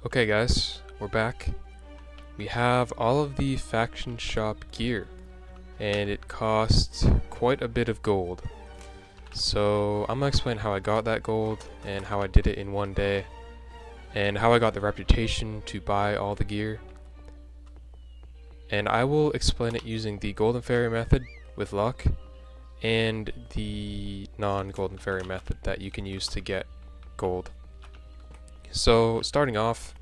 Okay guys, we're back. We have all of the faction shop gear, and it costs quite a bit of gold. So I'm gonna explain how I got that gold, and how I did it in one day, and how I got the reputation to buy all the gear. And I will explain it using the golden fairy method with luck, and the non-golden fairy method that you can use to get gold. So starting off,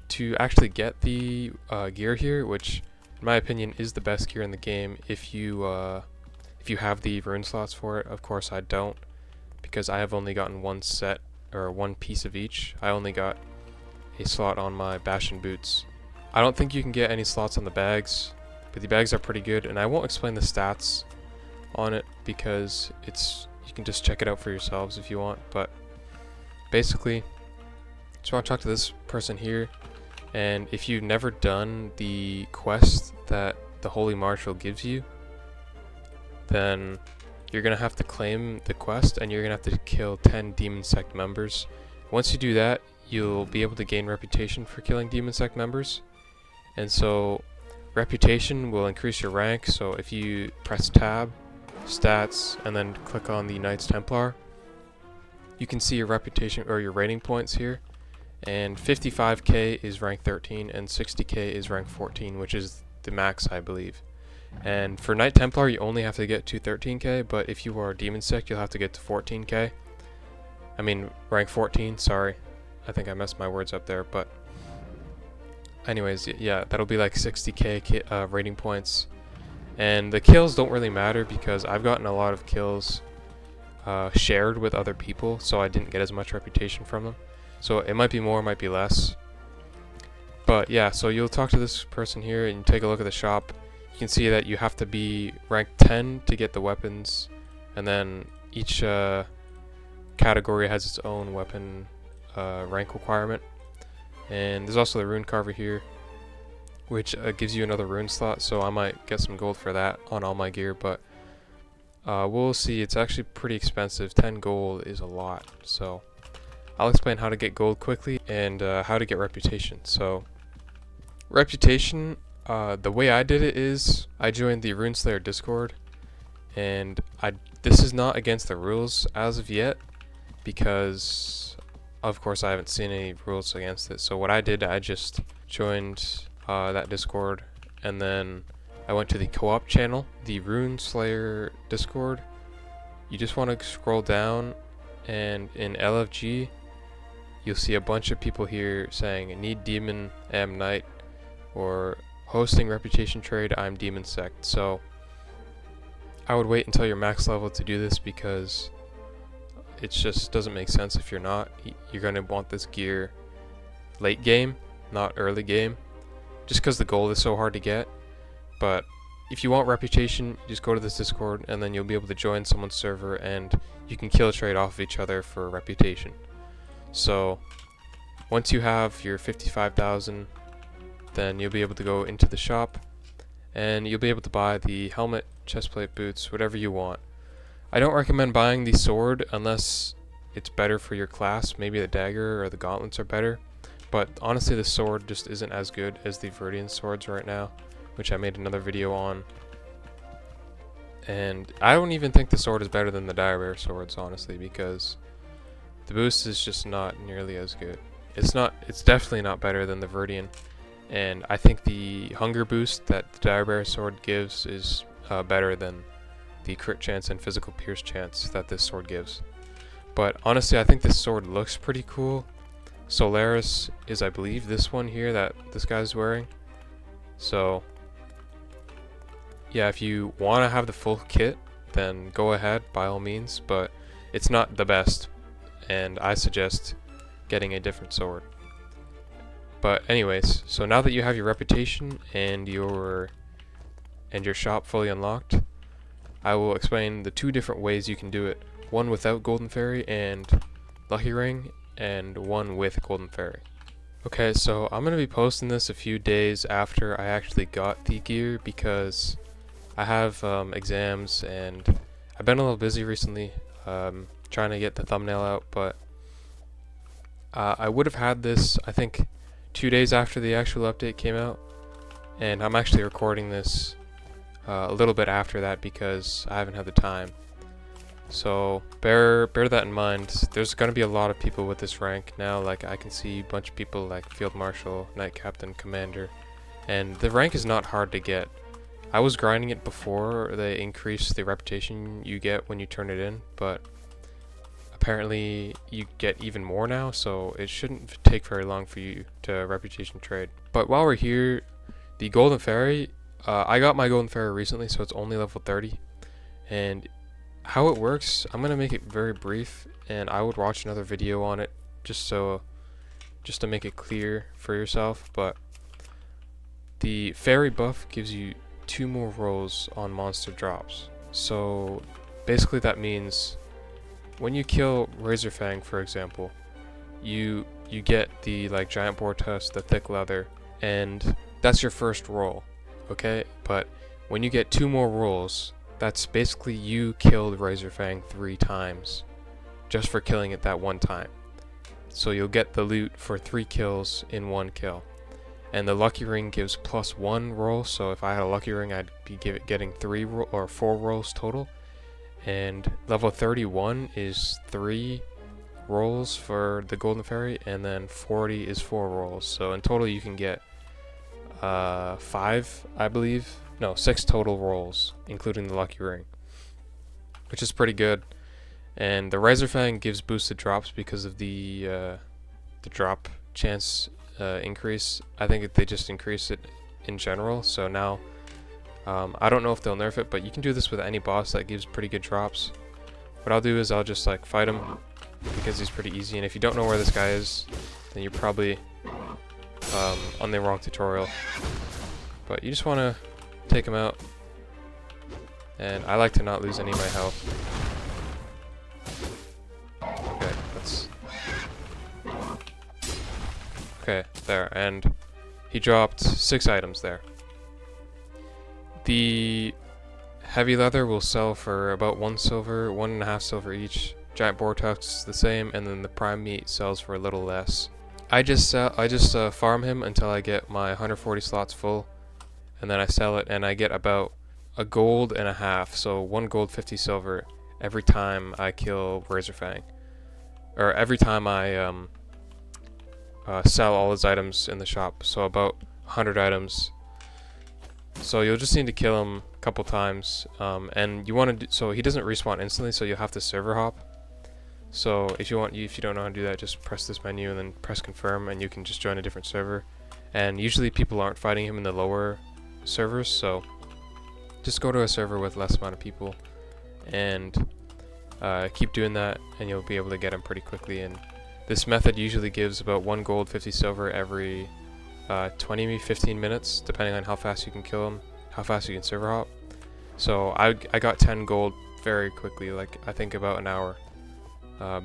to actually get the gear here, which in my opinion is the best gear in the game if you have the rune slots for it. Of course I don't, because I have only gotten one set, or one piece of each. I only got a slot on my Bastion boots. I don't think you can get any slots on the bags, but the bags are pretty good, and I won't explain the stats on it because you can just check it out for yourselves if you want. But basically, just want to talk to this person here, and if you've never done the quest that the Holy Marshal gives you, then you're gonna have to claim the quest, and you're gonna have to kill 10 demon sect members. Once you do that, you'll be able to gain reputation for killing demon sect members, and so reputation will increase your rank. So if you press tab, stats, and then click on the Knight Templar, you can see your reputation or your rating points here. And 55k is rank 13 and 60k is rank 14, which is the max, I believe. And for Knight Templar you only have to get to 13k, but if you are demon sect you'll have to get to 14k. I mean rank 14, sorry. I think I messed my words up there, but anyways, yeah, that'll be like 60k rating points. And the kills don't really matter because I've gotten a lot of kills shared with other people, so I didn't get as much reputation from them. So it might be more, it might be less. But yeah, so you'll talk to this person here and take a look at the shop. You can see that you have to be rank 10 to get the weapons, and then each category has its own weapon rank requirement. And there's also the rune carver here, which gives you another rune slot, so I might get some gold for that on all my gear, but we'll see. It's actually pretty expensive. 10 gold is a lot, so I'll explain how to get gold quickly and how to get reputation. So reputation, the way I did it is I joined the Runeslayer Discord, and this is not against the rules as of yet, because of course I haven't seen any rules against it. So what I did, I just joined that Discord, and then I went to the co-op channel, the Runeslayer Discord. You just want to scroll down, and in LFG you'll see a bunch of people here saying need demon, am knight, or hosting reputation trade, I'm demon sect. So I would wait until you're max level to do this, because it just doesn't make sense if you're not. You're going to want this gear late game, not early game, just because the gold is so hard to get. But if you want reputation, just go to this Discord, and then you'll be able to join someone's server, and you can kill trade off of each other for reputation. So once you have your 55,000, then you'll be able to go into the shop, and you'll be able to buy the helmet, chestplate, boots, whatever you want. I don't recommend buying the sword unless it's better for your class. Maybe the dagger or the gauntlets are better, but honestly the sword just isn't as good as the Viridian swords right now, which I made another video on. And I don't even think the sword is better than the direbear swords, honestly, because the boost is just not nearly as good. It's definitely not better than the Viridian, and I think the hunger boost that the direbear sword gives is better than the crit chance and physical pierce chance that this sword gives. But honestly, I think this sword looks pretty cool. Solaris is, I believe, this one here that this guy's wearing. So yeah, if you want to have the full kit, then go ahead by all means, but it's not the best, and I suggest getting a different sword. But anyways, so now that you have your reputation and your shop fully unlocked, I will explain the two different ways you can do it. One without Golden Fairy and Lucky Ring, and one with Golden Fairy. Okay, so I'm going to be posting this a few days after I actually got the gear, because I have exams and I've been a little busy recently trying to get the thumbnail out, but I would have had this, I think, 2 days after the actual update came out, and I'm actually recording this a little bit after that because I haven't had the time. So bear that in mind. There's going to be a lot of people with this rank now. Like, I can see a bunch of people like Field Marshal, Knight Captain, Commander, and the rank is not hard to get. I was grinding it before they increased the reputation you get when you turn it in, but apparently you get even more now, so it shouldn't take very long for you to reputation trade. But while we're here, the Golden Fairy, I got my Golden Fairy recently, so it's only level 30, and how it works, I'm gonna make it very brief, and I would watch another video on it just to make it clear for yourself. But the fairy buff gives you 2 more rolls on monster drops. So basically that means when you kill Razorfang, for example, you get the like giant boar tusk, the thick leather, and that's your first roll, okay? But when you get 2 more rolls, that's basically you killed Razorfang 3 times just for killing it that one time. So you'll get the loot for 3 kills in 1 kill. And the lucky ring gives +1 roll, so if I had a lucky ring, I'd be getting 4 rolls total. And level 31 is 3 rolls for the Golden Fairy, and then 40 is 4 rolls. So in total you can get 5, I believe. No, 6 total rolls, including the lucky ring, which is pretty good. And the Razorfang gives boosted drops because of the drop chance increase. I think they just increase it in general. So now, I don't know if they'll nerf it, but you can do this with any boss that gives pretty good drops. What I'll do is I'll just like fight him because he's pretty easy. And if you don't know where this guy is, then you're probably on the wrong tutorial. But you just want to take him out, and I like to not lose any of my health. Okay, there, and he dropped 6 items there. The heavy leather will sell for about 1 silver, 1.5 silver each. Giant boar tusks the same, and then the prime meat sells for a little less. I just farm him until I get my 140 slots full, and then I sell it, and I get about 1.5 gold, so 1 gold 50 silver every time I kill Razorfang, or every time I sell all his items in the shop. So about 100 items. So you'll just need to kill him a couple times, and you want to so he doesn't respawn instantly, so you'll have to server hop. So if you don't know how to do that, just press this menu and then press confirm, and you can just join a different server. And usually people aren't fighting him in the lower servers, so just go to a server with less amount of people and keep doing that, and you'll be able to get him pretty quickly. And this method usually gives about 1 gold 50 silver every 20-15 minutes, depending on how fast you can kill him, how fast you can server hop. So I got 10 gold very quickly, like I think about an hour,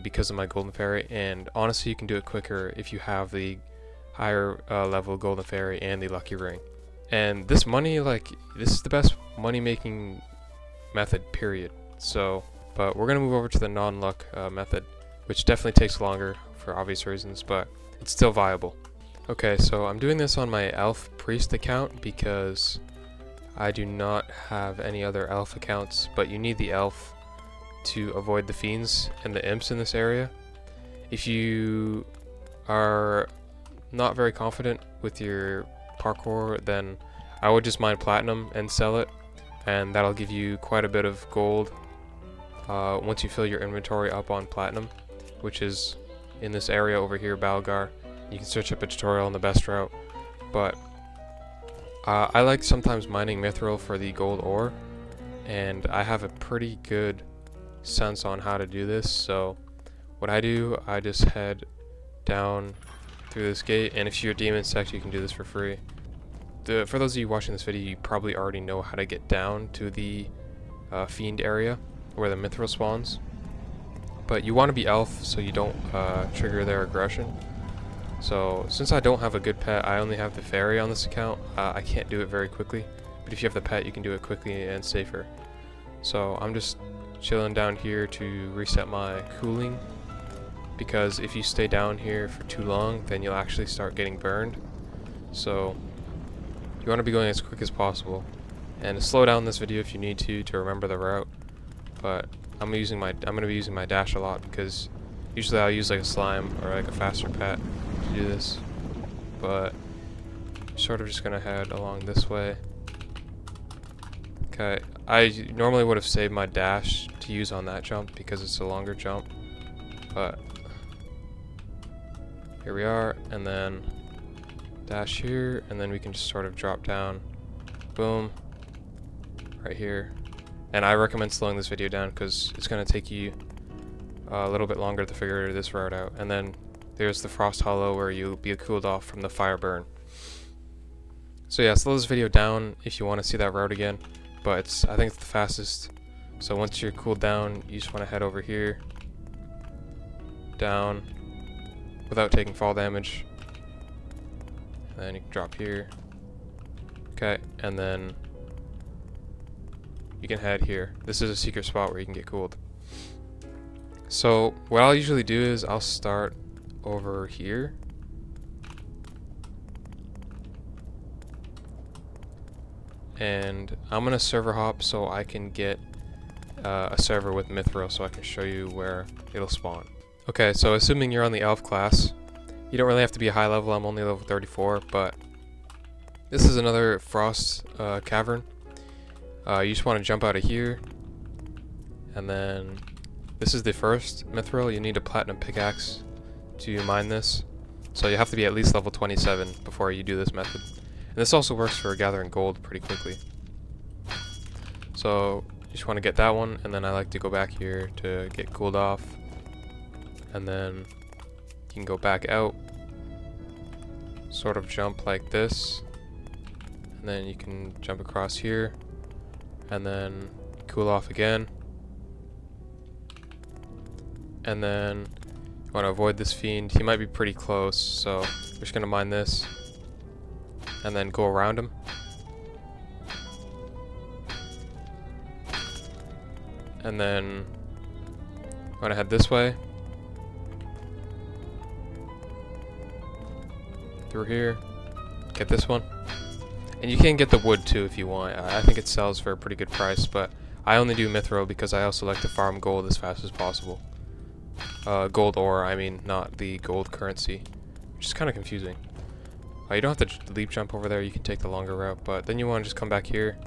because of my Golden Fairy. And honestly, you can do it quicker if you have the higher level Golden Fairy and the lucky ring. And this money, like, this is the best money making method, period. So, but we're gonna move over to the non-luck method, which definitely takes longer for obvious reasons, but it's still viable. Okay, so I'm doing this on my elf priest account because I do not have any other elf accounts, but you need the elf to avoid the fiends and the imps in this area. If you are not very confident with your parkour, then I would just mine platinum and sell it, and that'll give you quite a bit of gold once you fill your inventory up on platinum, which is in this area over here, Balgar. You can search up a tutorial on the best route, but I like sometimes mining Mithril for the gold ore, and I have a pretty good sense on how to do this. So what I do, I just head down through this gate, and if you're a demon sect, you can do this for free. For those of you watching this video, you probably already know how to get down to the fiend area where the Mithril spawns, but you want to be elf so you don't trigger their aggression. So since I don't have a good pet, I only have the fairy on this account, I can't do it very quickly, but if you have the pet, you can do it quickly and safer. So I'm just chilling down here to reset my cooling, because if you stay down here for too long, then you'll actually start getting burned. So you want to be going as quick as possible, and slow down this video if you need to remember the route. But I'm gonna be using my dash a lot, because usually I'll use like a slime or like a faster pet to do this. But I'm sort of just gonna head along this way. Okay, I normally would have saved my dash to use on that jump because it's a longer jump, but here we are, and then dash here, and then we can just sort of drop down, boom, right here. And I recommend slowing this video down because it's going to take you a little bit longer to figure this route out. And then there's the Frost Hollow where you'll be cooled off from the fire burn. So yeah, slow this video down if you want to see that route again, but I think it's the fastest. So once you're cooled down, you just want to head over here, down, without taking fall damage. And then you can drop here. Okay, and then you can head here. This is a secret spot where you can get cooled. So what I'll usually do is I'll start over here. And I'm gonna server hop so I can get a server with Mithril so I can show you where it'll spawn. Okay, so assuming you're on the elf class, you don't really have to be a high level. I'm only level 34, but this is another frost cavern. You just want to jump out of here, and then this is the first Mithril. You need a platinum pickaxe to mine this, so you have to be at least level 27 before you do this method. And this also works for gathering gold pretty quickly. So you just want to get that one, and then I like to go back here to get cooled off, and then you can go back out, sort of jump like this, and then you can jump across here, and then cool off again. And then you want to avoid this fiend. He might be pretty close, so we're just going to mine this, and then go around him. And then you want to head this way, through here, get this one. And you can get the wood too if you want. I think it sells for a pretty good price, but I only do Mithril because I also like to farm gold as fast as possible. Gold ore, I mean, not the gold currency, which is kind of confusing. You don't have to leap jump over there, you can take the longer route, but then you want to just come back here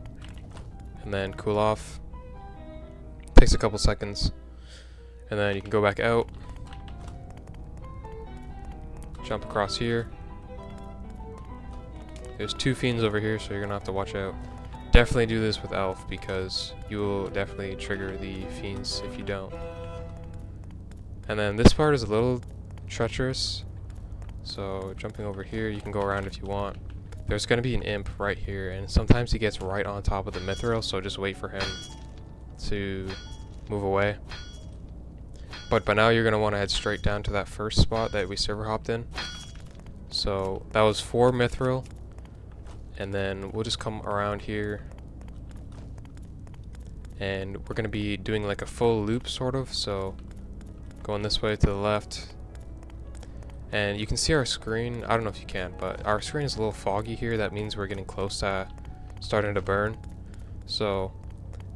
and then cool off. Takes a couple seconds, and then you can go back out, jump across here. There's two fiends over here, so you're gonna have to watch out. Definitely do this with elf because you will definitely trigger the fiends if you don't. And then this part is a little treacherous, so jumping over here, you can go around if you want. There's gonna be an imp right here, and sometimes he gets right on top of the Mithril, so just wait for him to move away. But by now you're gonna want to head straight down to that first spot that we server hopped in. So that was 4 Mithril. And then we'll just come around here, and we're going to be doing like a full loop sort of, so going this way to the left, and you can see our screen. I don't know if you can, but our screen is a little foggy here. That means we're getting close to starting to burn. So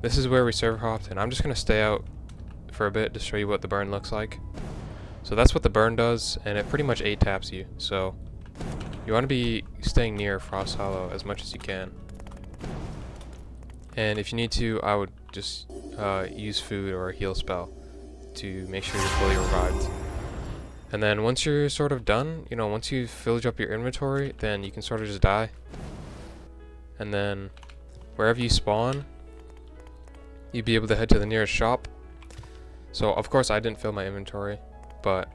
this is where we server hopped, and I'm just going to stay out for a bit to show you what the burn looks like. So that's what the burn does, and it pretty much 8 taps you, so you want to be staying near Frost Hollow as much as you can. And if you need to, I would just use food or a heal spell to make sure you're fully revived. And then once you're sort of done, you know, once you've filled up your inventory, then you can sort of just die. And then wherever you spawn, you'd be able to head to the nearest shop. So of course I didn't fill my inventory, but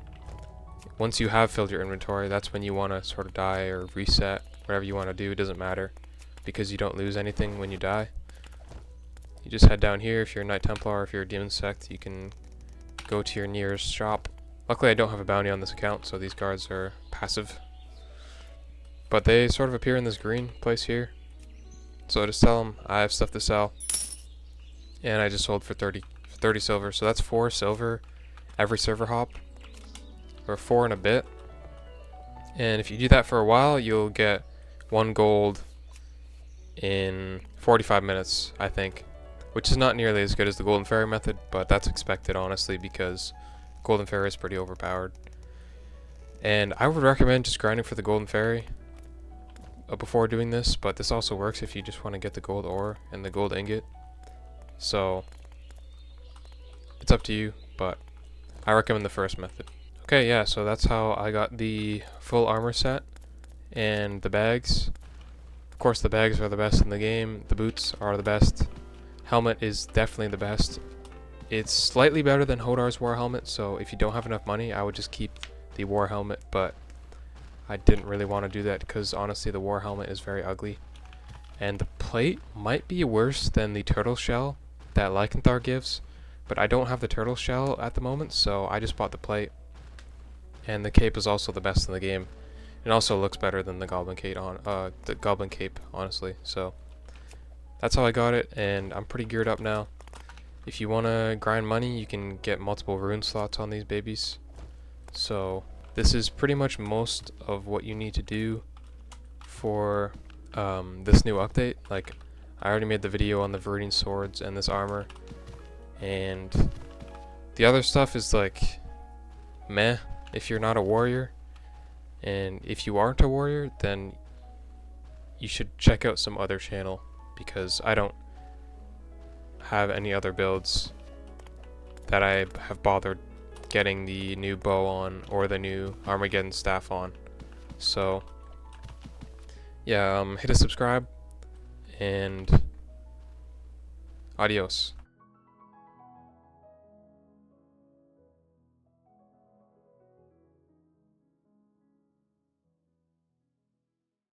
once you have filled your inventory, that's when you want to sort of die or reset, whatever you want to do. It doesn't matter because you don't lose anything when you die. You just head down here. If you're a Knight Templar or if you're a Demon Sect, you can go to your nearest shop. Luckily I don't have a bounty on this account, so these guards are passive. But they sort of appear in this green place here. So just tell them I have stuff to sell. And I just sold for 30 silver, so that's 4 silver every server hop. or 4 and a bit. And if you do that for a while, you'll get 1 gold in 45 minutes, I think, which is not nearly as good as the Golden Fairy method, but that's expected, honestly, because Golden Fairy is pretty overpowered. And I would recommend just grinding for the Golden Fairy before doing this, but this also works if you just want to get the gold ore and the gold ingot. So it's up to you, but I recommend the first method. Okay, yeah, so that's how I got the full armor set and the bags. Of course, the bags are the best in the game. The boots are the best. Helmet is definitely the best. It's slightly better than Hodar's war helmet, so if you don't have enough money, I would just keep the war helmet, but I didn't really want to do that because honestly the war helmet is very ugly. And the plate might be worse than the turtle shell that Lycanthar gives, but I don't have the turtle shell at the moment, so I just bought the plate. And the cape is also the best in the game. It also looks better than the goblin cape, honestly. So that's how I got it, and I'm pretty geared up now. If you want to grind money, you can get multiple rune slots on these babies. So this is pretty much most of what you need to do for this new update. Like, I already made the video on the Viridian swords and this armor, and the other stuff is like meh if you're not a warrior. And if you aren't a warrior, then you should check out some other channel, because I don't have any other builds that I have bothered getting the new bow on or the new Armageddon staff on. So yeah, hit a subscribe, and adios.